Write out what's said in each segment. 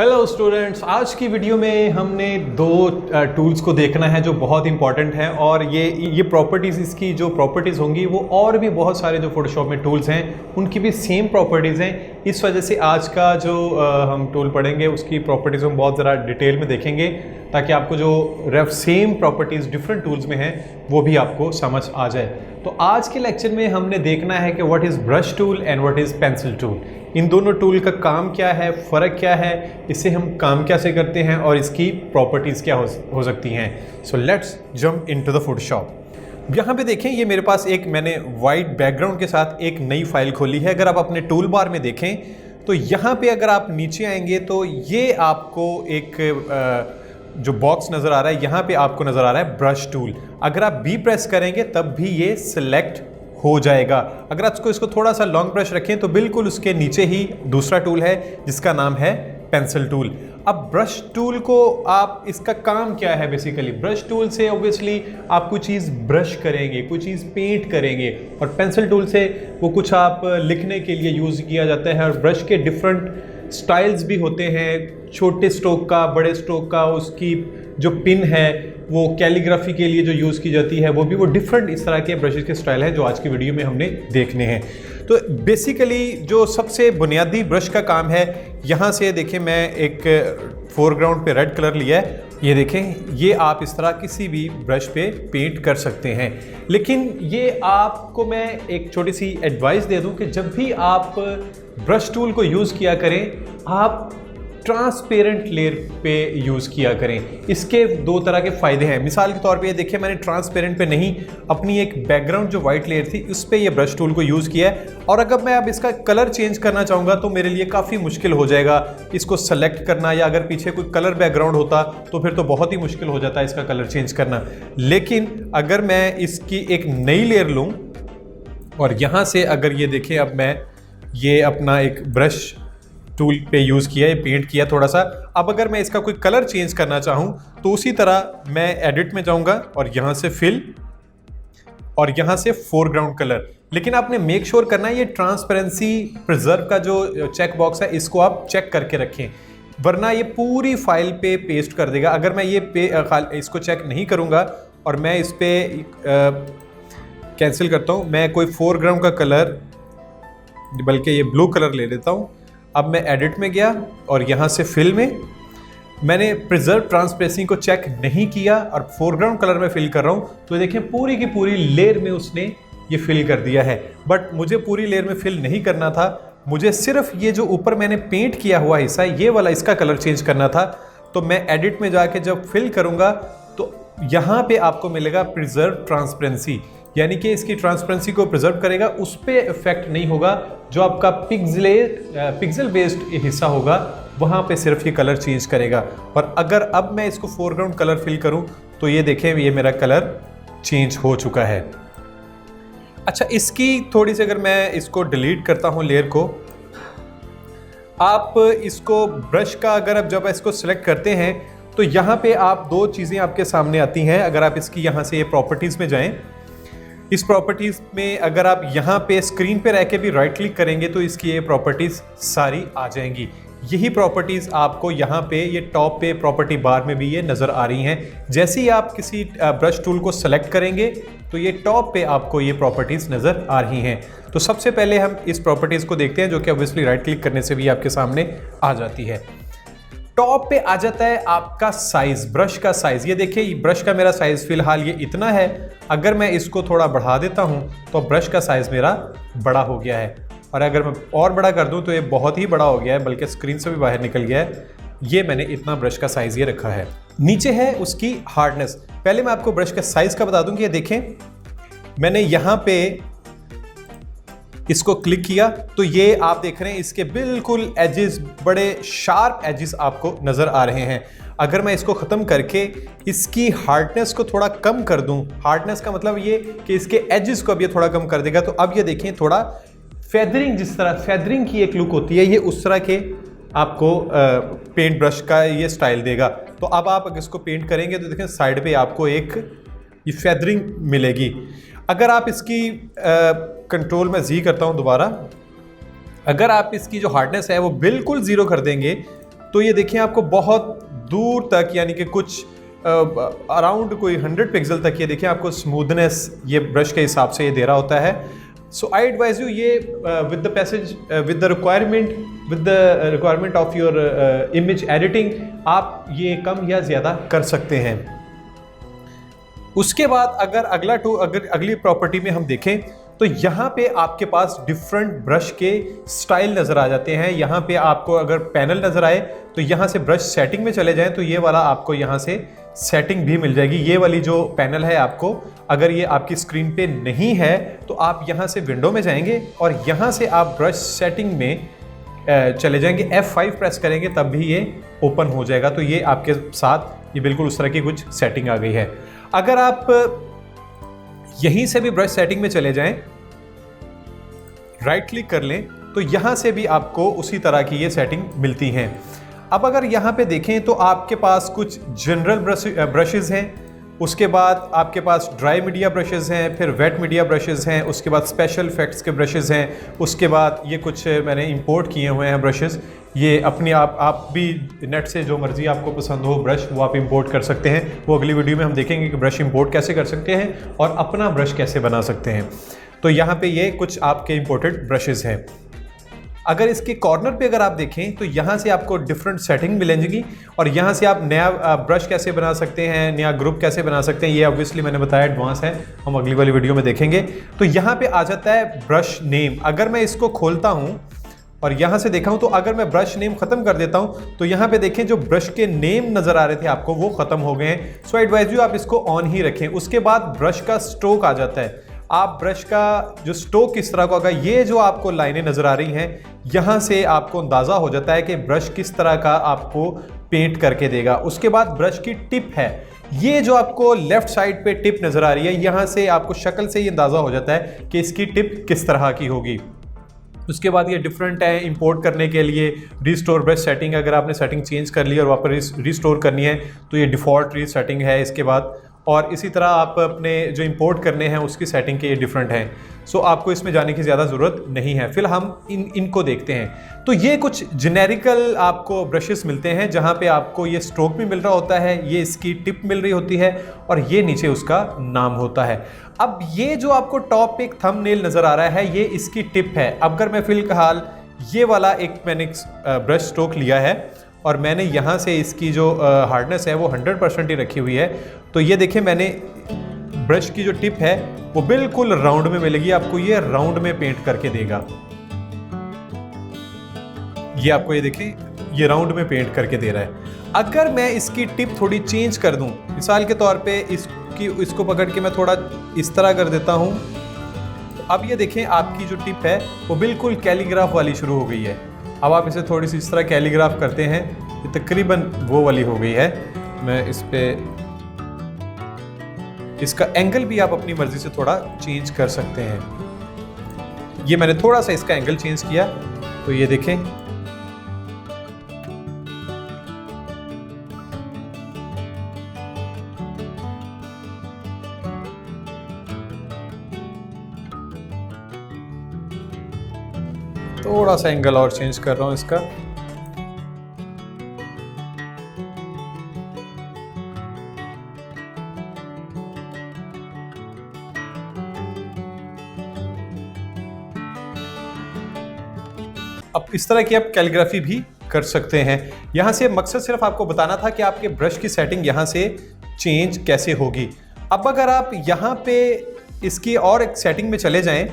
Hello students, आज की video में हमने दो टूल्स को देखना है जो बहुत इंपॉर्टेंट हैं और ये प्रॉपर्टीज़, इसकी जो प्रॉपर्टीज़ होंगी वो और भी बहुत सारे जो फोटोशॉप में टूल्स हैं उनकी भी सेम प्रॉपर्टीज़ हैं। इस वजह से आज का जो हम टूल पढ़ेंगे उसकी प्रॉपर्टीज़ हम बहुत ज़रा डिटेल में देखेंगे ताकि आपको जो सेम प्रॉपर्टीज़ डिफरेंट टूल्स में हैं वो भी आपको समझ आ जाए। तो आज के लेक्चर में हमने देखना है कि what is brush tool and what is pencil tool. इन दोनों टूल का काम क्या है, फ़र्क क्या है, इससे हम काम कैसे करते हैं और इसकी प्रॉपर्टीज़ क्या हो सकती हैं। So let's jump into the Photoshop. यहाँ पे देखें, ये मेरे पास मैंने वाइट बैकग्राउंड के साथ एक नई फाइल खोली है। अगर आप अपने टूल बार में देखें तो यहाँ पे अगर आप नीचे आएंगे तो ये आपको एक जो बॉक्स नज़र आ रहा है, यहाँ पे आपको नज़र आ रहा है ब्रश टूल। अगर आप बी प्रेस करेंगे तब भी ये सिलेक्ट हो जाएगा। अगर आप इसको थोड़ा सा लॉन्ग ब्रश रखें तो बिल्कुल उसके नीचे ही दूसरा टूल है जिसका नाम है पेंसिल टूल। अब ब्रश टूल को आप, इसका काम क्या है बेसिकली, ब्रश टूल से ऑब्वियसली आप कोई चीज़ ब्रश करेंगे, कोई चीज़ पेंट करेंगे, और पेंसिल टूल से वो कुछ आप लिखने के लिए यूज़ किया जाता है। और ब्रश के डिफरेंट स्टाइल्स भी होते हैं, छोटे स्ट्रोक का, बड़े स्ट्रोक का, उसकी जो पिन है वो कैलीग्राफी के लिए जो यूज़ की जाती है वो भी, वो डिफरेंट इस तरह के ब्रशेस के स्टाइल हैं जो आज की वीडियो में हमने देखने हैं। तो बेसिकली जो सबसे बुनियादी ब्रश का काम है, यहाँ से देखें मैं एक फोरग्राउंड पे रेड कलर लिया है, ये देखें, ये आप इस तरह किसी भी ब्रश पे पेंट कर सकते हैं। लेकिन ये आपको मैं एक छोटी सी एडवाइस दे दूं कि जब भी आप ब्रश टूल को यूज़ किया करें, आप ट्रांसपेरेंट लेयर पे यूज़ किया करें। इसके दो तरह के फ़ायदे हैं। मिसाल के तौर पे ये देखिए, मैंने ट्रांसपेरेंट पे नहीं, अपनी एक बैकग्राउंड जो वाइट लेयर थी उस पे ये ब्रश टूल को यूज़ किया है। और अगर मैं अब इसका कलर चेंज करना चाहूँगा तो मेरे लिए काफ़ी मुश्किल हो जाएगा इसको सेलेक्ट करना, या अगर पीछे कोई कलर बैकग्राउंड होता तो फिर तो बहुत ही मुश्किल हो जाता है इसका कलर चेंज करना। लेकिन अगर मैं इसकी एक नई लेयर लूँ और यहाँ से अगर ये देखें, अब मैं ये अपना एक ब्रश टूल पे यूज़ किया है, पेंट किया थोड़ा सा। अब अगर मैं इसका कोई कलर चेंज करना चाहूँ तो उसी तरह मैं एडिट में जाऊँगा और यहाँ से फिल और यहाँ से फोरग्राउंड कलर। लेकिन आपने मेक श्योर करना है ये ट्रांसपेरेंसी प्रिजर्व का जो चेक बॉक्स है इसको आप चेक करके रखें, वरना ये पूरी फाइल पे पेस्ट कर देगा। अगर मैं ये इसको चेक नहीं करूँगा और मैं इस पर कैंसिल करता हूँ, मैं कोई फोरग्राउंड का कलर, बल्कि ये ब्लू कलर ले लेता हूँ। अब मैं एडिट में गया और यहाँ से फिल में मैंने प्रिजर्व ट्रांसपेरेंसी को चेक नहीं किया और फोरग्राउंड कलर में फिल कर रहा हूँ, तो देखें पूरी की पूरी लेयर में उसने ये फिल कर दिया है। बट मुझे पूरी लेयर में फिल नहीं करना था, मुझे सिर्फ ये जो ऊपर मैंने पेंट किया हुआ हिस्सा है ये वाला, इसका कलर चेंज करना था। तो मैं एडिट में जाके जब फिल करूँगा तो यहाँ पे आपको मिलेगा प्रिजर्व ट्रांसपेरेंसी, यानी कि इसकी ट्रांसपेरेंसी को प्रिजर्व करेगा, उस पर इफेक्ट नहीं होगा। जो आपका पिक्सल बेस्ड हिस्सा होगा वहाँ पे सिर्फ ये कलर चेंज करेगा। और अगर अब मैं इसको फोरग्राउंड कलर फिल करूँ तो ये देखें, ये मेरा कलर चेंज हो चुका है। अच्छा, इसकी थोड़ी सी अगर मैं इसको डिलीट करता हूँ लेयर को, आप इसको ब्रश का अगर आप जब इसको सिलेक्ट करते हैं तो यहाँ पे आप दो चीज़ें आपके सामने आती हैं। अगर आप इसकी यहाँ से ये प्रॉपर्टीज़ में जाएं, इस प्रॉपर्टीज़ में अगर आप यहाँ पे स्क्रीन पे रह के भी राइट क्लिक करेंगे तो इसकी ये प्रॉपर्टीज़ सारी आ जाएंगी। यही प्रॉपर्टीज़ आपको यहाँ पे ये टॉप पे प्रॉपर्टी बार में भी ये नज़र आ रही हैं। जैसे ही आप किसी ब्रश टूल को सेलेक्ट करेंगे तो ये टॉप पे आपको ये प्रॉपर्टीज़ नज़र आ रही हैं। तो सबसे पहले हम इस प्रॉपर्टीज़ को देखते हैं जो कि ऑब्वियसली राइट क्लिक करने से भी आपके सामने आ जाती है। टॉप पे आ जाता है आपका साइज, ब्रश का साइज। ये देखिए, ब्रश का मेरा साइज फिलहाल ये इतना है। अगर मैं इसको थोड़ा बढ़ा देता हूं तो ब्रश का साइज मेरा बड़ा हो गया है, और अगर मैं और बड़ा कर दूं तो ये बहुत ही बड़ा हो गया है, बल्कि स्क्रीन से भी बाहर निकल गया है। ये मैंने इतना ब्रश का साइज ये रखा है। नीचे है उसकी हार्डनेस। पहले मैं आपको ब्रश का साइज का बता दूं कि ये देखें, मैंने यहाँ पे इसको क्लिक किया तो ये आप देख रहे हैं इसके बिल्कुल एजेस, बड़े शार्प एजेस आपको नजर आ रहे हैं। अगर मैं इसको ख़त्म करके इसकी हार्डनेस को थोड़ा कम कर दूं, हार्डनेस का मतलब ये कि इसके एजेस को अब ये थोड़ा कम कर देगा, तो अब ये देखें थोड़ा फेदरिंग, जिस तरह फेदरिंग की एक लुक होती है, ये उस तरह के आपको पेंट ब्रश का ये स्टाइल देगा। तो अब आप अगर इसको पेंट करेंगे तो देखें साइड पे आपको एक ये फेदरिंग मिलेगी। अगर आप इसकी कंट्रोल में जी करता हूँ दोबारा, अगर आप इसकी जो हार्डनेस है वो बिल्कुल ज़ीरो कर देंगे तो ये देखिए आपको बहुत दूर तक, यानी कि कुछ अराउंड कोई 100 पिक्सल तक ये देखिए आपको स्मूथनेस ये ब्रश के हिसाब से ये दे रहा होता है। सो आई एडवाइज यू ये with the passage with the requirement of your image editing आप ये कम या ज़्यादा कर सकते हैं। उसके बाद अगर अगली प्रॉपर्टी में हम देखें तो यहाँ पे आपके पास डिफरेंट ब्रश के स्टाइल नज़र आ जाते हैं। यहाँ पे आपको अगर पैनल नज़र आए तो यहाँ से ब्रश सेटिंग में चले जाएं तो ये वाला आपको यहाँ से सेटिंग भी मिल जाएगी। ये वाली जो पैनल है आपको, अगर ये आपकी स्क्रीन पे नहीं है तो आप यहाँ से विंडो में जाएंगे और यहाँ से आप ब्रश सेटिंग में चले जाएंगे, F5 प्रेस करेंगे तब भी ये ओपन हो जाएगा। तो ये आपके साथ ये बिल्कुल उस तरह की कुछ सेटिंग आ गई है। अगर आप यहीं से भी ब्रश सेटिंग में चले जाएं, राइट क्लिक कर लें तो यहां से भी आपको उसी तरह की ये सेटिंग मिलती हैं। अब अगर यहां पे देखें तो आपके पास कुछ जनरल ब्रशेस हैं, उसके बाद आपके पास ड्राई मीडिया ब्रशेस हैं, फिर वेट मीडिया ब्रशेस हैं, उसके बाद स्पेशल इफेक्ट्स के ब्रशेस हैं, उसके बाद ये कुछ मैंने इंपोर्ट किए हुए हैं ब्रशेस। ये अपने आप भी नेट से जो मर्जी आपको पसंद हो ब्रश वो आप इंपोर्ट कर सकते हैं। वो अगली वीडियो में हम देखेंगे कि ब्रश इंपोर्ट कैसे कर सकते हैं और अपना ब्रश कैसे बना सकते हैं। तो यहाँ पे ये कुछ आपके इंपोर्टेड ब्रशेस हैं। अगर इसके कॉर्नर पे अगर आप देखें तो यहाँ से आपको डिफरेंट सेटिंग मिलेंगी और यहाँ से आप नया ब्रश कैसे बना सकते हैं, नया ग्रुप कैसे बना सकते हैं, ये ऑब्वियसली मैंने बताया एडवांस है, हम अगली वाली वीडियो में देखेंगे। तो यहाँ पे आ जाता है ब्रश नेम। अगर मैं इसको खोलता हूँ और यहाँ से देखा हूँ तो अगर मैं ब्रश नेम खत्म कर देता हूँ तो यहाँ पे देखें जो ब्रश के नेम नज़र आ रहे थे आपको वो ख़त्म हो गए हैं। सो एडवाइज यू आप इसको ऑन ही रखें। उसके बाद ब्रश का स्ट्रोक आ जाता है। आप ब्रश का जो स्ट्रोक किस तरह का होगा, ये जो आपको लाइनें नज़र आ रही हैं यहाँ से आपको अंदाज़ा हो जाता है कि ब्रश किस तरह का आपको पेंट करके देगा। उसके बाद ब्रश की टिप है, ये जो आपको लेफ्ट साइड पे टिप नज़र आ रही है, यहाँ से आपको शक्ल से ये अंदाज़ा हो जाता है कि इसकी टिप किस तरह की होगी। उसके बाद ये डिफरेंट है इंपोर्ट करने के लिए। रिस्टोर ब्रश सेटिंग, अगर आपने सेटिंग चेंज कर ली और वापस रिस्टोर करनी है तो ये डिफ़ॉल्ट रीसेटिंग है इसके बाद। और इसी तरह आप अपने जो इंपोर्ट करने हैं उसकी सेटिंग के ये डिफरेंट हैं। सो आपको इसमें जाने की ज़्यादा ज़रूरत नहीं है। फिर हम इनको देखते हैं। तो ये कुछ जेनेरिकल आपको ब्रशेस मिलते हैं जहाँ पे आपको ये स्ट्रोक भी मिल रहा होता है, ये इसकी टिप मिल रही होती है और ये नीचे उसका नाम होता है। अब ये जो आपको टॉप पे एक थंबनेल नज़र आ रहा है ये इसकी टिप है। अब अगर मैं फिलहाल ये वाला एक मैंने ब्रश स्ट्रोक लिया है और मैंने यहाँ से इसकी जो हार्डनेस है वो 100% ही रखी हुई है, तो ये देखिए मैंने ब्रश की जो टिप है वो बिल्कुल राउंड में मिलेगी आपको, ये राउंड में पेंट करके देगा। ये आपको ये देखिए ये राउंड में पेंट करके दे रहा है। अगर मैं इसकी टिप थोड़ी चेंज कर दूं, मिसाल के तौर पे इसको पकड़ के मैं थोड़ा इस तरह कर देता हूं, तो अब ये देखें आपकी जो टिप है वो बिल्कुल कैलीग्राफ वाली शुरू हो गई है। अब आप इसे थोड़ी सी इस तरह कैलीग्राफ करते हैं, ये तकरीबन वो वाली हो गई है। मैं इस पे इसका एंगल भी आप अपनी मर्जी से थोड़ा चेंज कर सकते हैं। ये मैंने थोड़ा सा इसका एंगल चेंज किया तो ये देखें थोड़ा सा एंगल और चेंज कर रहा हूं इसका। अब इस तरह की आप कैलीग्राफी भी कर सकते हैं। यहां से मकसद सिर्फ आपको बताना था कि आपके ब्रश की सेटिंग यहां से चेंज कैसे होगी। अब अगर आप यहां पे इसकी और एक सेटिंग में चले जाएं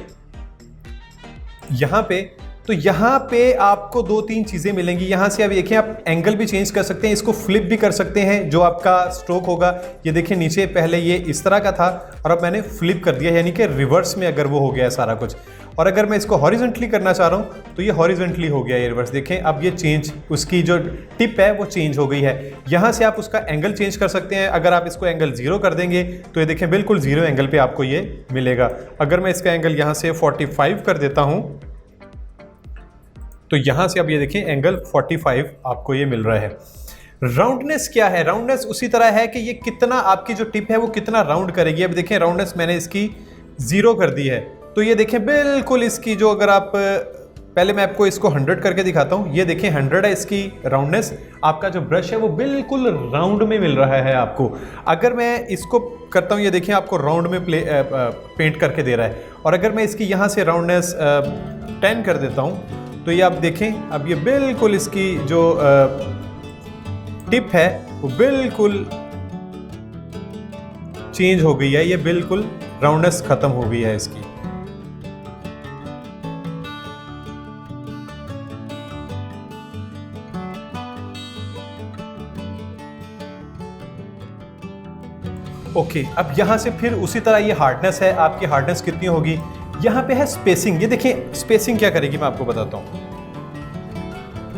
यहां पे, तो यहाँ पे आपको 2-3 चीज़ें मिलेंगी। यहाँ से अब देखिए आप एंगल भी चेंज कर सकते हैं, इसको फ्लिप भी कर सकते हैं। जो आपका स्ट्रोक होगा ये देखिए नीचे पहले ये इस तरह का था और अब मैंने फ्लिप कर दिया, यानी कि रिवर्स में अगर वो हो गया है सारा कुछ। और अगर मैं इसको हॉरिजॉन्टली करना चाह रहा हूँ तो ये हॉरिजॉन्टली हो गया ये रिवर्स। देखें अब ये चेंज, उसकी जो टिप है वो चेंज हो गई है। यहाँ से आप उसका एंगल चेंज कर सकते हैं। अगर आप इसको एंगल 0 कर देंगे तो ये देखें बिल्कुल 0 एंगल पे आपको ये मिलेगा। अगर मैं इसका एंगल यहाँ से 45 कर देता हूँ तो यहाँ से अब ये देखिए एंगल 45 आपको ये मिल रहा है। राउंडनेस क्या है? राउंडनेस उसी तरह है कि ये कितना आपकी जो टिप है वो कितना राउंड करेगी। अब देखें राउंडनेस मैंने इसकी 0 कर दी है तो ये देखें बिल्कुल इसकी जो, अगर आप पहले मैं आपको इसको 100 करके दिखाता हूँ। ये देखें 100 है इसकी राउंडनेस। आपका जो ब्रश है वो बिल्कुल राउंड में मिल रहा है आपको। अगर मैं इसको करता हूँ, ये देखें आपको राउंड में पेंट करके दे रहा है। और अगर मैं इसकी यहाँ से राउंडनेस 10 कर देता हूँ तो ये आप देखें अब ये बिल्कुल इसकी जो टिप है वो बिल्कुल चेंज हो गई है, ये बिल्कुल राउंडनेस खत्म हो गई है इसकी। ओके, अब यहां से फिर उसी तरह ये हार्डनेस है, आपकी हार्डनेस कितनी होगी। यहां पे है स्पेसिंग। ये देखिए स्पेसिंग क्या करेगी मैं आपको बताता हूं।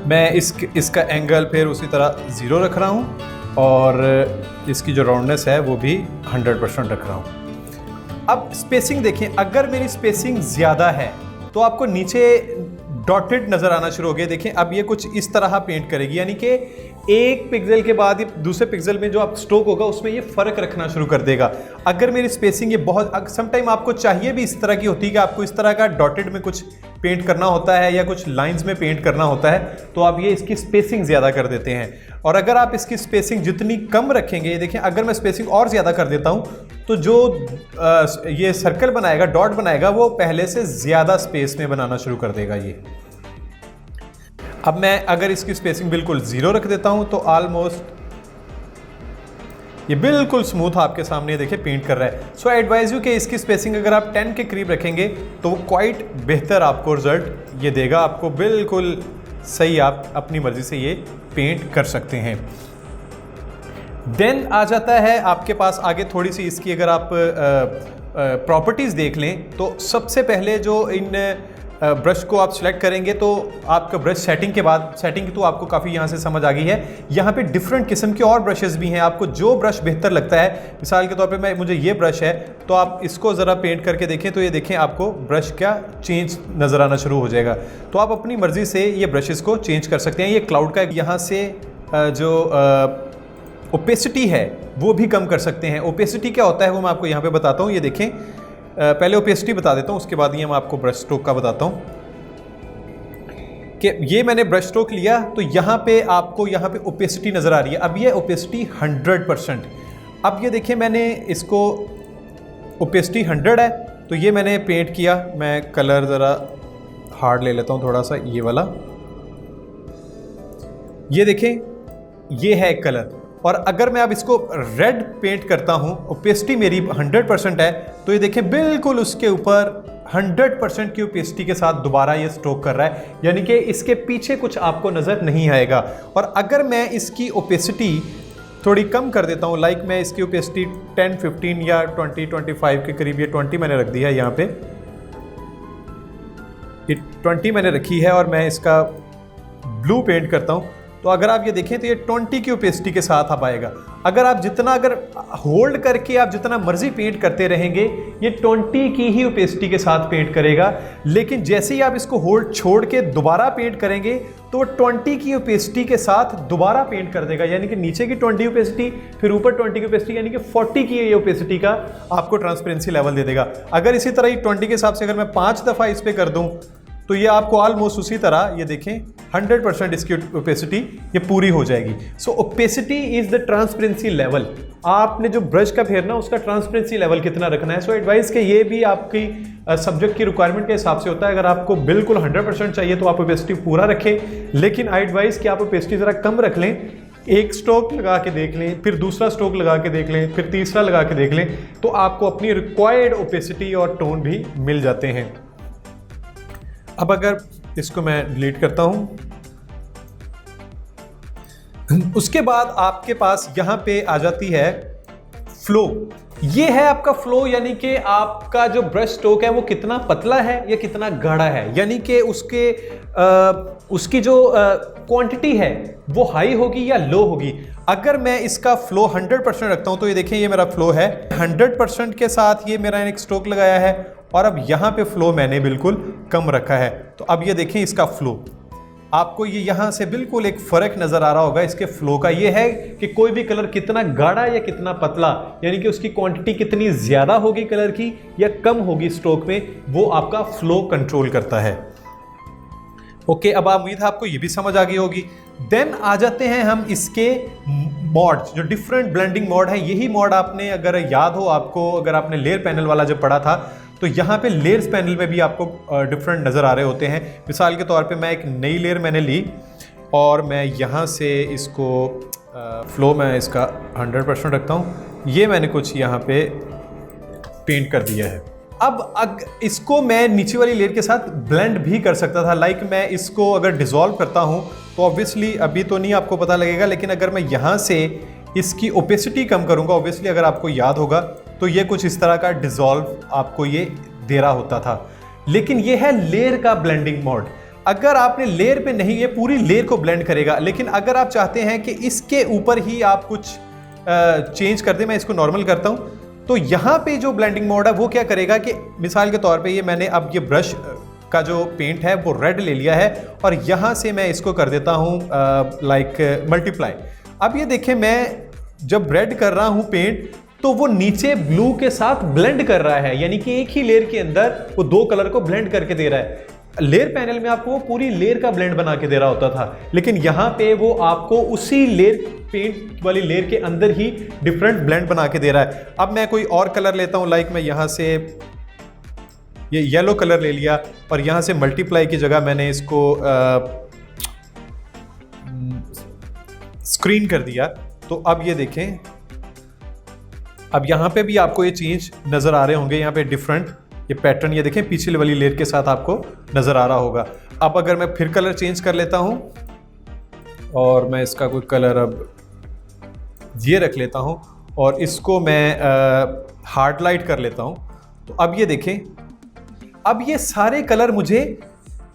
मैं इसका एंगल फिर उसी तरह 0 रख रहा हूं और इसकी जो राउंडनेस है वो भी 100% रख रहा हूं। अब स्पेसिंग देखें, अगर मेरी स्पेसिंग ज़्यादा है तो आपको नीचे डॉटेड नज़र आना शुरू हो गया। देखें अब ये कुछ इस तरह पेंट करेगी, यानी कि एक पिक्सल के बाद ये दूसरे पिक्सल में जो आप स्ट्रोक होगा उसमें ये फ़र्क रखना शुरू कर देगा। अगर मेरी स्पेसिंग ये बहुत, समटाइम आपको चाहिए भी इस तरह की होती है कि आपको इस तरह का डॉटेड में कुछ पेंट करना होता है या कुछ लाइंस में पेंट करना होता है, तो आप ये इसकी स्पेसिंग ज़्यादा कर देते हैं। और अगर आप इसकी स्पेसिंग जितनी कम रखेंगे, देखें अगर मैं स्पेसिंग और ज़्यादा कर देता हूँ तो जो ये सर्कल बनाएगा, डॉट बनाएगा, वो पहले से ज़्यादा स्पेस में बनाना शुरू कर देगा ये। अब मैं अगर इसकी स्पेसिंग बिल्कुल 0 रख देता हूँ तो ऑलमोस्ट ये बिल्कुल स्मूथ आपके सामने देखिए पेंट कर रहा है। सो आई एडवाइज यू कि इसकी स्पेसिंग अगर आप 10 के करीब रखेंगे तो वो क्वाइट बेहतर आपको रिजल्ट ये देगा, आपको बिल्कुल सही आप अपनी मर्जी से ये पेंट कर सकते हैं। देन आ जाता है आपके पास आगे थोड़ी सी इसकी अगर आप प्रॉपर्टीज़ देख लें तो सबसे पहले जो इन ब्रश को आप सिलेक्ट करेंगे तो आपका ब्रश सेटिंग के बाद, सेटिंग तो आपको काफ़ी यहाँ से समझ आ गई है। यहाँ पे डिफरेंट किस्म के और ब्रशेस भी हैं, आपको जो ब्रश बेहतर लगता है। मिसाल के तौर पे मुझे ये ब्रश है तो आप इसको ज़रा पेंट करके देखें तो ये देखें आपको ब्रश क्या चेंज नज़र आना शुरू हो जाएगा। तो आप अपनी मर्ज़ी से ये ब्रशेस को चेंज कर सकते हैं। ये क्लाउड का यहाँ से जो ओपेसिटी है वो भी कम कर सकते हैं। ओपेसिटी क्या होता है वो मैं आपको यहाँ पे बताता हूँ। ये देखें पहले ओपेसिटी बता देता हूँ, उसके बाद ये मैं आपको ब्रश स्ट्रोक का बताता हूँ कि ये मैंने ब्रश स्ट्रोक लिया तो यहाँ पे आपको यहाँ पे ओपेसिटी नज़र आ रही है। अब ये ओपेसिटी 100%। अब ये देखिए मैंने इसको ओपेसिटी 100 है तो ये मैंने पेंट किया। मैं कलर ज़रा हार्ड ले लेता हूँ थोड़ा सा, ये वाला। ये देखें ये है एक कलर। और अगर मैं अब इसको रेड पेंट करता हूँ, ओपेसिटी मेरी 100% है, तो ये देखें बिल्कुल उसके ऊपर 100% की ओपेसिटी के साथ दोबारा ये स्ट्रोक कर रहा है, यानी कि इसके पीछे कुछ आपको नज़र नहीं आएगा। और अगर मैं इसकी ओपेसिटी थोड़ी कम कर देता हूँ, लाइक मैं इसकी ओपेसिटी 10, 15 या 20, 25 के करीब, ये 20 मैंने रख दिया है यहाँ पे, ये 20 मैंने रखी है और मैं इसका ब्लू पेंट करता हूँ तो अगर आप ये देखें तो ये 20 की ओपेसिटी के साथ आप आएगा। अगर आप जितना अगर होल्ड करके आप जितना मर्जी पेंट करते रहेंगे ये 20 की ही ओपेसिटी के साथ पेंट करेगा, लेकिन जैसे ही आप इसको होल्ड छोड़ के दोबारा पेंट करेंगे तो वो 20 की ओपेसिटी के साथ दोबारा पेंट कर देगा, यानी कि नीचे की 20 ओपेसिटी फिर ऊपर 20 की ओपेसिटी, यानी कि 40 की ये ओपेसिटी का आपको ट्रांसपेरेंसी लेवल दे देगा। अगर इसी तरह ही 20 के हिसाब से अगर मैं 5 दफ़ा इस पर कर दूँ तो ये आपको ऑलमोस्ट उसी तरह ये देखें 100% इसकी ओपेसिटी ये पूरी हो जाएगी। So opacity is the transparency level. आपने जो ब्रश का फेरना उसका ट्रांसपेरेंसी लेवल कितना रखना है। सो एडवाइस के ये भी आपकी सब्जेक्ट की रिक्वायरमेंट के हिसाब से होता है। अगर आपको बिल्कुल 100% चाहिए तो आप ओपेसिटी पूरा रखें, लेकिन आई एडवाइस कि आप ओपेसिटी ज़रा कम रख लें। एक स्ट्रोक लगा के देख लें, फिर दूसरा स्ट्रोक लगा के देख लें, फिर तीसरा लगा के देख लें, तो आपको अपनी रिक्वायर्ड ओपेसिटी और टोन भी मिल जाते हैं। अब अगर इसको मैं डिलीट करता हूं, उसके बाद आपके पास यहां पे आ जाती है फ्लो। ये है आपका फ्लो, यानी कि आपका जो ब्रश स्ट्रोक है वो कितना पतला है या कितना गाढ़ा है, यानी कि उसकी जो क्वांटिटी है वो हाई होगी या लो होगी। अगर मैं इसका फ्लो 100% रखता हूं तो ये देखें ये मेरा फ्लो है 100% के साथ, ये मेरा एक स्ट्रोक लगाया है और अब यहाँ पे फ्लो मैंने बिल्कुल कम रखा है। तो अब ये देखें इसका फ्लो, आपको ये यहाँ से बिल्कुल एक फ़र्क नज़र आ रहा होगा इसके फ्लो का। ये है कि कोई भी कलर कितना गाढ़ा या कितना पतला, यानी कि उसकी क्वांटिटी कितनी ज़्यादा होगी कलर की या कम होगी स्ट्रोक में, वो आपका फ्लो कंट्रोल करता है। ओके, अब उम्मीद है आपको ये भी समझ आ गई होगी। देन आ जाते हैं हम इसके मॉड, जो डिफरेंट ब्लेंडिंग मॉड है। यही मॉड आपने अगर याद हो आपको, अगर आपने लेयर पैनल वाला जब पढ़ा था, तो यहाँ पे लेयर्स पैनल में भी आपको डिफरेंट नज़र आ रहे होते हैं। मिसाल के तौर पे मैं एक नई लेयर मैंने ली और मैं यहाँ से इसको फ्लो मैं इसका 100% रखता हूँ। ये मैंने कुछ यहाँ पे पेंट कर दिया है। अब इसको मैं नीचे वाली लेयर के साथ ब्लेंड भी कर सकता था। लाइक मैं इसको अगर डिज़ोल्व करता हूँ तो ऑब्वियसली अभी तो नहीं आपको पता लगेगा, लेकिन अगर मैं यहाँ से इसकी ओपेसिटी कम करूँगा, ऑब्वियसली अगर आपको याद होगा तो ये कुछ इस तरह का डिज़ोल्व आपको ये दे रहा होता था। लेकिन ये है लेयर का ब्लेंडिंग मोड। अगर आपने लेयर पे नहीं, ये पूरी लेयर को ब्लेंड करेगा। लेकिन अगर आप चाहते हैं कि इसके ऊपर ही आप कुछ चेंज कर दें, मैं इसको नॉर्मल करता हूँ, तो यहाँ पे जो ब्लेंडिंग मोड है वो क्या करेगा कि मिसाल के तौर पे ये मैंने अब ये ब्रश का जो पेंट है वो रेड ले लिया है और यहाँ से मैं इसको कर देता हूँ लाइक मल्टीप्लाई। अब ये देखें, मैं जब रेड कर रहा हूँ पेंट तो वो नीचे ब्लू के साथ ब्लेंड कर रहा है, यानी कि एक ही लेयर के अंदर वो दो कलर को ब्लेंड करके दे रहा है। लेयर पैनल में आपको वो पूरी लेयर का ब्लेंड बना के दे रहा होता था, लेकिन यहाँ पे वो आपको उसी लेयर पेंट वाली लेयर के अंदर ही डिफरेंट ब्लेंड बना के दे रहा है। अब मैं कोई और कलर लेता हूँ, लाइक मैं यहाँ से ये येलो कलर ले लिया और यहाँ से मल्टीप्लाई की जगह मैंने इसको स्क्रीन कर दिया। तो अब ये देखें, अब यहाँ पे भी आपको ये चेंज नज़र आ रहे होंगे। यहाँ पे डिफरेंट ये पैटर्न, ये देखें पिछले वाली लेयर के साथ आपको नज़र आ रहा होगा। अब अगर मैं फिर कलर चेंज कर लेता हूँ और मैं इसका कोई कलर अब ये रख लेता हूँ और इसको मैं हार्ड लाइट कर लेता हूँ, तो अब ये देखें, अब ये सारे कलर मुझे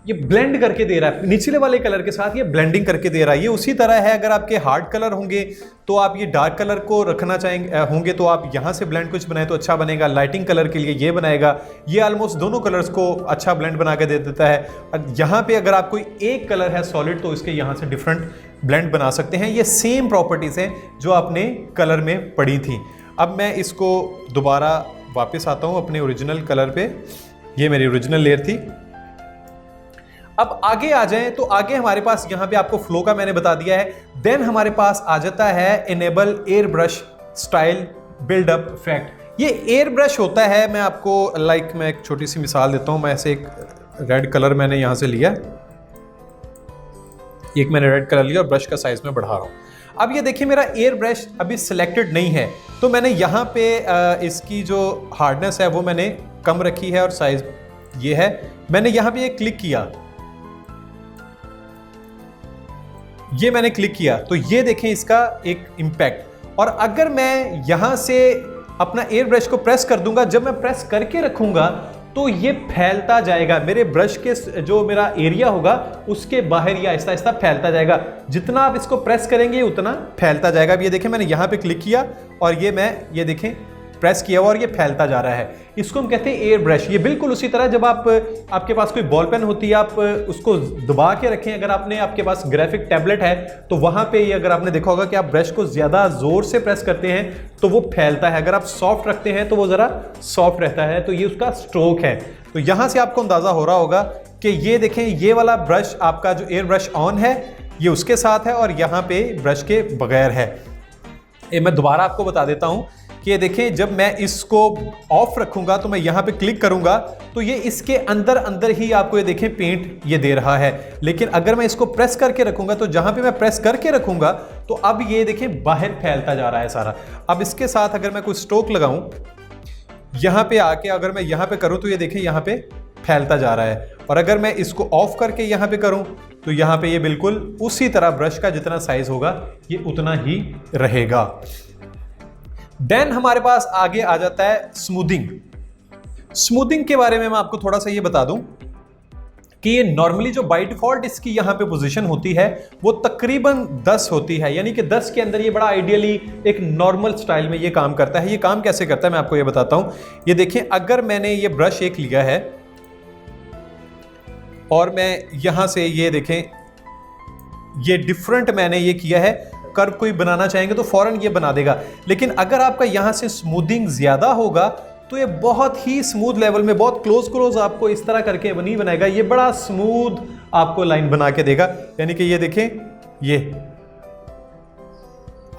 ये ब्लेंड करके दे रहा है, निचले वाले कलर के साथ ये ब्लेंडिंग करके दे रहा है। ये उसी तरह है, अगर आपके हार्ड कलर होंगे तो आप ये डार्क कलर को रखना चाहेंगे होंगे तो आप यहाँ से ब्लेंड कुछ बनाए तो अच्छा बनेगा। लाइटिंग कलर के लिए ये बनाएगा, ये ऑलमोस्ट दोनों कलर्स को अच्छा ब्लेंड बना के दे देता है। यहाँ पे अगर आप कोई एक कलर है सॉलिड तो इसके यहाँ से डिफरेंट ब्लेंड बना सकते हैं। ये सेम प्रॉपर्टीज़ हैं जो आपने कलर में पढ़ी थी। अब मैं इसको दोबारा वापस आता हूँ अपने ओरिजिनल कलर पे, ये मेरी ओरिजिनल लेयर थी। अब आगे आ जाएं तो आगे हमारे पास यहाँ पे आपको फ्लो का मैंने बता दिया है। देन हमारे पास आ जाता है enable air brush style buildup effect. ये एयर ब्रश होता है, मैं आपको मैं एक छोटी सी मिसाल देता हूँ। मैं ऐसे एक रेड कलर मैंने यहाँ से लिया, एक मैंने रेड कलर लिया और ब्रश का साइज में बढ़ा रहा हूँ। अब ये देखिए मेरा एयर ब्रश अभी सिलेक्टेड नहीं है, तो मैंने यहाँ पे इसकी जो हार्डनेस है वो मैंने कम रखी है और साइज ये है। मैंने यहाँ पे क्लिक किया, ये मैंने क्लिक किया तो ये देखें इसका एक इम्पैक्ट। और अगर मैं यहां से अपना एयर ब्रश को प्रेस कर दूंगा, जब मैं प्रेस करके रखूंगा तो ये फैलता जाएगा, मेरे ब्रश के जो मेरा एरिया होगा उसके बाहर ये आहिस्ता आहिस्ता फैलता जाएगा। जितना आप इसको प्रेस करेंगे उतना फैलता जाएगा। अब ये देखें मैंने यहाँ पे क्लिक किया और ये देखें प्रेस किया हुआ और ये फैलता जा रहा है। इसको हम कहते हैं एयर ब्रश। ये बिल्कुल उसी तरह जब आपके पास कोई बॉल पेन होती है, आप उसको दबा के रखें, अगर आपके पास ग्राफिक टैबलेट है तो वहां पे ये अगर आपने देखा होगा कि आप ब्रश को ज्यादा जोर से प्रेस करते हैं तो वो फैलता है, अगर आप सॉफ्ट रखते हैं तो वो जरा सॉफ्ट रहता है। तो ये उसका स्ट्रोक है। तो यहां से आपको अंदाजा हो रहा होगा कि ये देखें, ये वाला ब्रश आपका जो एयर ब्रश ऑन है ये उसके साथ है और यहाँ पे ब्रश के बगैर है। ये मैं दोबारा आपको बता देता हूं कि ये देखें, जब मैं इसको ऑफ रखूंगा तो मैं यहाँ पे क्लिक करूंगा तो ये इसके अंदर ही आपको ये देखें पेंट ये दे रहा है। लेकिन अगर मैं इसको प्रेस करके रखूंगा तो जहां पे मैं प्रेस करके रखूंगा तो अब ये देखें बाहर फैलता जा रहा है सारा। अब इसके साथ अगर मैं कोई स्ट्रोक लगाऊं, यहाँ पे आके अगर मैं यहाँ पे करूं तो ये देखें यहाँ पे फैलता जा रहा है। और अगर मैं इसको ऑफ करके यहाँ पे करूं तो यहाँ पे ये बिल्कुल उसी तरह ब्रश का जितना साइज होगा ये उतना ही रहेगा। देन हमारे पास आगे आ जाता है स्मूथिंग। स्मूथिंग के बारे में मैं आपको थोड़ा सा ये बता दूं कि ये नॉर्मली जो बाय डिफॉल्ट इसकी यहाँ पे पोजीशन होती है वो तकरीबन 10 होती है, यानी कि 10 के अंदर ये बड़ा आइडियली एक नॉर्मल स्टाइल में ये काम करता है। ये काम कैसे करता है मैं आपको ये बताता हूं। ये देखें, अगर मैंने ये ब्रश एक लिया है और मैं यहां से ये देखें ये डिफरेंट मैंने ये किया है, कर्व कोई बनाना चाहेंगे तो फौरन ये बना देगा। लेकिन अगर आपका यहां से स्मूथिंग ज्यादा होगा तो ये बहुत ही स्मूथ लेवल में बहुत क्लोज आपको इस तरह करके नहीं बनाएगा। ये बड़ा स्मूथ आपको लाइन बना के देगा। यानी कि ये देखें, ये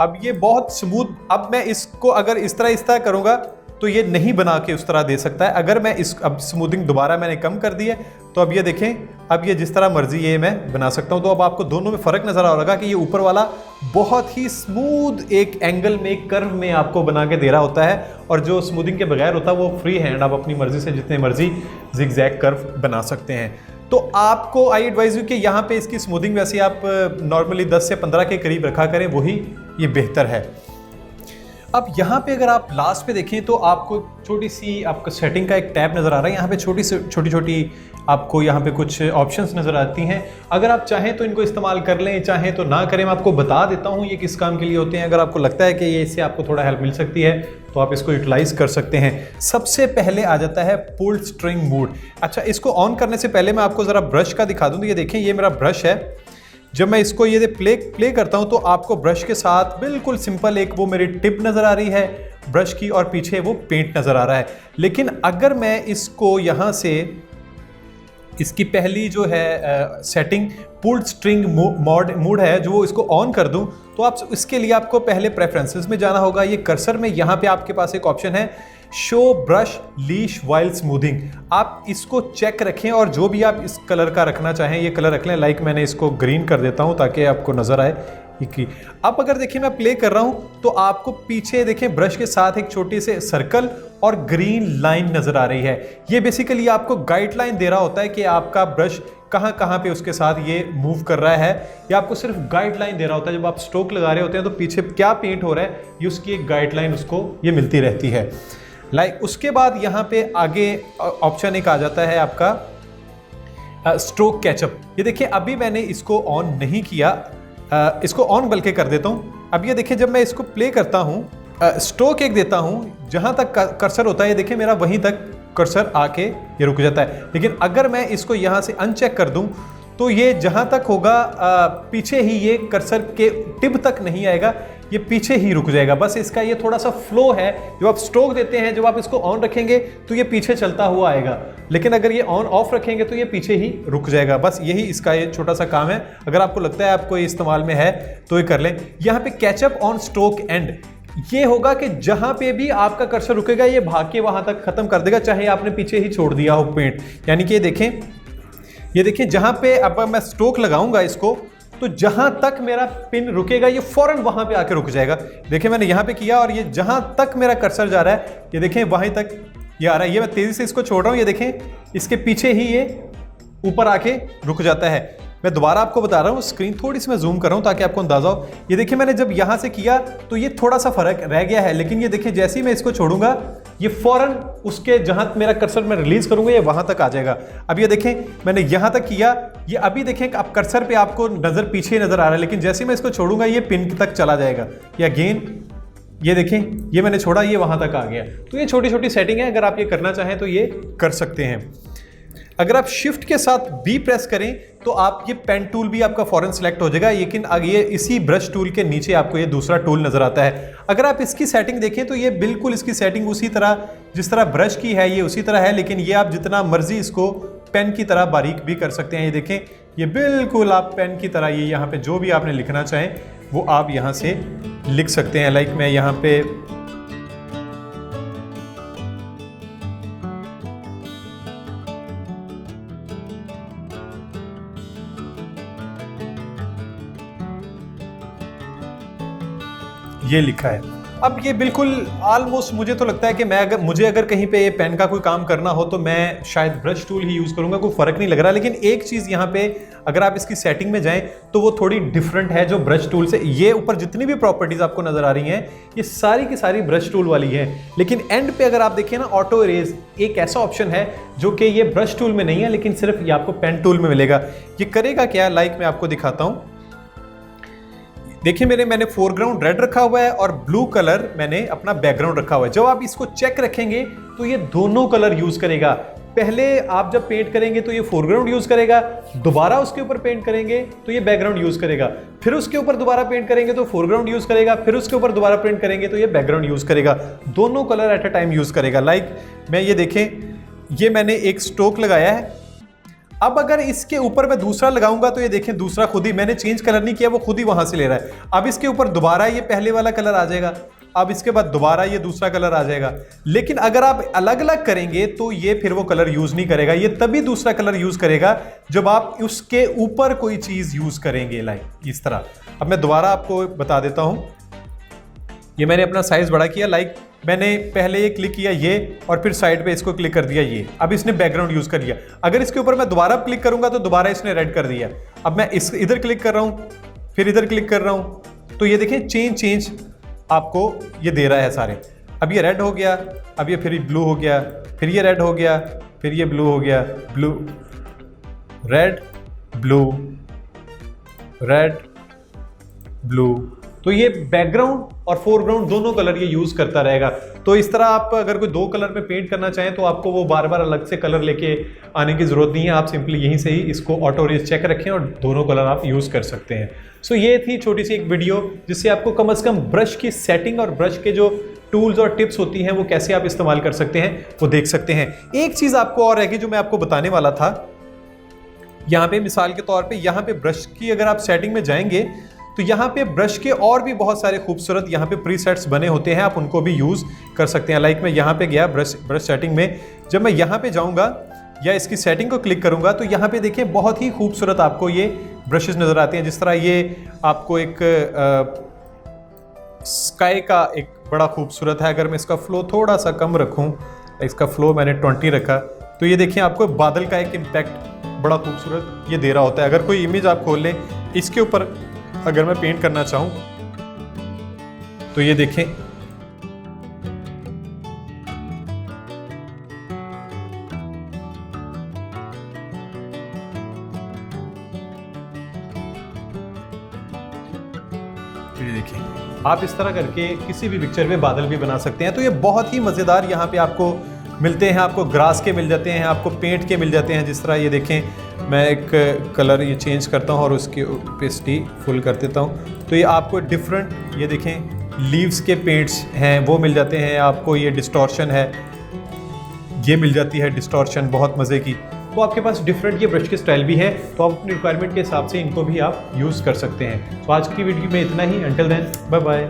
अब ये बहुत स्मूथ। अब मैं इसको अगर इस तरह करूंगा तो ये नहीं बना के उस तरह दे सकता है। अगर मैं इस अब स्मूथिंग दोबारा मैंने कम कर दी है तो अब ये देखें, अब ये जिस तरह मर्जी ये मैं बना सकता हूं। तो अब आपको दोनों में फ़र्क नज़र आ रहा होगा कि ये ऊपर वाला बहुत ही स्मूथ एक एंगल में, एक कर्व में आपको बना के दे रहा होता है, और जो स्मूथिंग के बगैर होता है वो फ्री हैंड आप अपनी मर्जी से जितने मर्जी जिगजैग कर्व बना सकते हैं। तो आपको आई एडवाइज यू कि यहाँ पे इसकी स्मूथिंग वैसे आप नॉर्मली 10 से 15 के करीब रखा करें, वही ये बेहतर है। अब यहाँ पे अगर आप लास्ट पे देखें तो आपको छोटी सी आपको सेटिंग का एक टैब नज़र आ रहा है। यहाँ पे छोटी छोटी आपको यहाँ पे कुछ ऑप्शंस नज़र आती हैं। अगर आप चाहें तो इनको इस्तेमाल कर लें, चाहें तो ना करें। मैं आपको बता देता हूँ ये किस काम के लिए होते हैं। अगर आपको लगता है कि ये इससे आपको थोड़ा हेल्प मिल सकती है तो आप इसको यूटिलाइज कर सकते हैं। सबसे पहले आ जाता है पुल्ड स्ट्रिंग मोड। अच्छा, इसको ऑन करने से पहले मैं आपको ज़रा ब्रश का दिखा दूँ। तो ये देखें, ये मेरा ब्रश है। जब मैं इसको ये प्ले करता हूँ तो आपको ब्रश के साथ बिल्कुल सिंपल एक वो मेरी टिप नज़र आ रही है ब्रश की, और पीछे वो पेंट नज़र आ रहा है। लेकिन अगर मैं इसको यहाँ से इसकी पहली जो है सेटिंग पुल्ड स्ट्रिंग मोड है, जो इसको ऑन कर दूं, तो आप इसके लिए आपको पहले प्रेफरेंसेस में जाना होगा। ये कर्सर में यहाँ पे आपके पास एक ऑप्शन है show brush leash while smoothing. आप इसको चेक रखें और जो भी आप इस कलर का रखना चाहें ये कलर रख लें। लाइक मैंने इसको ग्रीन कर देता हूँ ताकि आपको नज़र आए कि अब अगर देखिए मैं प्ले कर रहा हूँ तो आपको पीछे देखें ब्रश के साथ एक छोटी से सर्कल और ग्रीन लाइन नज़र आ रही है। ये बेसिकली आपको गाइडलाइन दे रहा होता है कि आपका ब्रश कहाँ कहाँ पे उसके साथ ये मूव कर रहा है। या आपको सिर्फ गाइडलाइन दे रहा होता है। जब आप स्ट्रोक लगा रहे होते हैं तो पीछे क्या पेंट हो रहा है ये उसकी एक गाइडलाइन उसको ये मिलती रहती है। लाइक उसके बाद यहाँ पे आगे ऑप्शन एक आ जाता है आपका स्ट्रोक कैचअप। ये देखिए अभी मैंने इसको ऑन नहीं किया, इसको ऑन बल्कि कर देता हूँ। अब ये देखिए जब मैं इसको प्ले करता हूँ स्ट्रोक एक देता हूँ, जहाँ तक कर्सर होता है ये देखिए मेरा वहीं तक कर्सर आके ये रुक जाता है। लेकिन अगर मैं इसको यहाँ से अनचेक कर दूँ तो ये जहाँ तक होगा पीछे ही, ये कर्सर के टिप तक नहीं आएगा, ये पीछे ही रुक जाएगा। बस इसका ये थोड़ा सा फ्लो है। जब आप स्ट्रोक देते हैं, जब आप इसको ऑन रखेंगे तो ये पीछे चलता हुआ आएगा, लेकिन अगर ये ऑन ऑफ रखेंगे तो ये पीछे ही रुक जाएगा। बस यही इसका ये छोटा सा काम है। अगर आपको लगता है आपको ये इस्तेमाल में है तो ये कर लें। यहाँ पे कैचअप ऑन स्ट्रोक एंड, ये होगा कि जहां पे भी आपका कर्सर रुकेगा ये भाग के वहां तक खत्म कर देगा, चाहे आपने पीछे ही छोड़ दिया हो पेंट। यानी कि ये देखें जहां पे अब मैं स्ट्रोक लगाऊंगा इसको तो जहां तक मेरा पिन रुकेगा ये फौरन वहां पे आके रुक जाएगा। देखिए मैंने यहां पे किया और ये जहां तक मेरा कर्सर जा रहा है ये देखें वहीं तक ये आ रहा है। ये मैं तेजी से इसको छोड़ रहा हूं, ये देखें इसके पीछे ही ये ऊपर आके रुक जाता है। मैं दोबारा आपको बता रहा हूँ, स्क्रीन थोड़ी सी मैं जूम कर रहा हूँ ताकि आपको अंदाजा हो। ये देखिए मैंने जब यहाँ से किया तो ये थोड़ा सा फर्क रह गया है, लेकिन ये देखिए जैसे ही मैं इसको छोड़ूंगा ये फौरन उसके जहाँ मेरा कर्सर मैं रिलीज करूंगा ये वहां तक आ जाएगा। अब ये देखें मैंने यहाँ तक किया, ये अभी देखें अब कर्सर पे आपको नजर पीछे नजर आ रहा है, लेकिन जैसे ही मैं इसको छोड़ूंगा ये पिन तक चला जाएगा। ये अगेन ये देखें ये मैंने छोड़ा ये वहां तक आ गया। तो ये छोटी छोटी सेटिंग है, अगर आप ये करना चाहें तो ये कर सकते हैं। अगर आप शिफ्ट के साथ बी प्रेस करें तो आप ये पेन टूल भी आपका फौरन सेलेक्ट हो जाएगा, लेकिन ये इसी ब्रश टूल के नीचे आपको ये दूसरा टूल नजर आता है। अगर आप इसकी सेटिंग देखें तो ये बिल्कुल इसकी सेटिंग उसी तरह जिस तरह ब्रश की है ये उसी तरह है, लेकिन ये आप जितना मर्जी इसको पेन की तरह बारीक भी कर सकते हैं। ये देखें ये बिल्कुल आप पेन की तरह ये यहाँ पे जो भी आपने लिखना चाहें वो आप यहाँ से लिख सकते हैं। लाइक मैं यहाँ पे ये लिखा है। अब ये बिल्कुल ऑलमोस्ट मुझे तो लगता है कि मुझे अगर कहीं पे ये पेन का कोई काम करना हो तो मैं शायद ब्रश टूल ही यूज़ करूंगा, कोई फ़र्क नहीं लग रहा। लेकिन एक चीज़ यहाँ पे अगर आप इसकी सेटिंग में जाएं तो वो थोड़ी डिफरेंट है जो ब्रश टूल से। ये ऊपर जितनी भी प्रॉपर्टीज़ आपको नज़र आ रही हैं ये सारी की सारी ब्रश टूल वाली हैं, लेकिन एंड पे अगर आप देखिए ना ऑटो इरेज एक ऐसा ऑप्शन है जो कि ये ब्रश टूल में नहीं है, लेकिन सिर्फ ये आपको पेन टूल में मिलेगा। ये करेगा क्या, लाइक मैं आपको दिखाता हूँ। देखिए मैंने फोरग्राउंड रेड रखा हुआ है और ब्लू कलर मैंने अपना बैकग्राउंड रखा हुआ है। जब आप इसको चेक रखेंगे तो ये दोनों कलर यूज करेगा। पहले आप जब पेंट करेंगे तो ये फोरग्राउंड यूज करेगा, दोबारा उसके ऊपर पेंट करेंगे तो ये बैकग्राउंड यूज करेगा, फिर उसके ऊपर दोबारा पेंट करेंगे तो फोरग्राउंड यूज करेगा, फिर उसके ऊपर दोबारा पेंट करेंगे तो ये बैकग्राउंड यूज करेगा। दोनों colour at a time use करेगा। लाइक मैं ये देखें ये मैंने एक स्ट्रोक लगाया है, अब अगर इसके ऊपर मैं दूसरा लगाऊंगा तो ये देखें दूसरा खुद ही, मैंने चेंज कलर नहीं किया, वो खुद ही वहां से ले रहा है। अब इसके ऊपर दोबारा ये पहले वाला कलर आ जाएगा, अब इसके बाद दोबारा ये दूसरा कलर आ जाएगा। लेकिन अगर आप अलग अलग करेंगे तो ये फिर वो कलर यूज नहीं करेगा, ये तभी दूसरा कलर यूज करेगा जब आप उसके ऊपर कोई चीज यूज करेंगे, लाइक इस तरह। अब मैं दोबारा आपको बता देता हूं, ये मैंने अपना साइज बड़ा किया, लाइक मैंने पहले ये क्लिक किया ये, और फिर साइड पे इसको क्लिक कर दिया ये। अब इसने बैकग्राउंड यूज कर लिया। अगर इसके ऊपर मैं दोबारा क्लिक करूंगा तो दोबारा इसने रेड कर दिया। अब मैं इस इधर क्लिक कर रहा हूं, फिर इधर क्लिक कर रहा हूं, तो ये देखें चेंज आपको ये दे रहा है सारे। अब ये रेड हो गया, अब ये फिर ब्लू हो गया, फिर ये रेड हो गया, फिर ये ब्लू हो गया, blue red blue red blue. तो ये बैकग्राउंड और फोरग्राउंड दोनों कलर ये यूज करता रहेगा। तो इस तरह आप अगर कोई दो कलर में पेंट करना चाहें तो आपको वो बार बार अलग से कलर लेके आने की जरूरत नहीं है, आप सिंपली यहीं से ही इसको ऑटो रेज चेक रखें और दोनों कलर आप यूज कर सकते हैं। सो ये थी छोटी सी एक वीडियो जिससे आपको कम से कम ब्रश की सेटिंग और ब्रश के जो टूल्स और टिप्स होती हैं वो कैसे आप इस्तेमाल कर सकते हैं वो देख सकते हैं। एक चीज आपको और रहेगी जो मैं आपको बताने वाला था, यहाँ पे मिसाल के तौर पे यहाँ पे ब्रश की अगर आप सेटिंग में जाएंगे तो यहाँ पे ब्रश के और भी बहुत सारे खूबसूरत यहाँ पे प्रीसेट्स बने होते हैं, आप उनको भी यूज कर सकते हैं। लाइक मैं यहाँ पे गया ब्रश सेटिंग में, जब मैं यहाँ पे जाऊँगा या इसकी सेटिंग को क्लिक करूँगा तो यहाँ पे देखिए बहुत ही खूबसूरत आपको ये ब्रशेस नज़र आते हैं। जिस तरह ये आपको एक स्काई का एक बड़ा खूबसूरत है। अगर मैं इसका फ्लो थोड़ा सा कम रखूँ, इसका फ्लो मैंने 20 रखा, तो ये देखिए आपको बादल का एक इम्पैक्ट बड़ा खूबसूरत ये दे रहा होता है। अगर कोई इमेज आप खोल लें, इसके ऊपर अगर मैं पेंट करना चाहूं तो ये देखें आप इस तरह करके किसी भी पिक्चर में बादल भी बना सकते हैं। तो ये बहुत ही मज़ेदार यहाँ पे आपको मिलते हैं, आपको ग्रास के मिल जाते हैं, आपको पेंट के मिल जाते हैं। जिस तरह ये देखें मैं एक कलर ये चेंज करता हूँ और उसकी ओपेसिटी फुल कर देता हूँ, तो ये आपको डिफरेंट ये देखें लीव्स के पेंट्स हैं वो मिल जाते हैं। आपको ये डिस्टॉर्शन है ये मिल जाती है, डिस्टॉर्शन बहुत मज़े की। तो आपके पास डिफरेंट ये ब्रश के स्टाइल भी है, तो आप अपनी रिक्वायरमेंट के हिसाब से इनको भी आप यूज़ कर सकते हैं। तो आज की वीडियो में इतना ही, अंटिल देन बाय बाय।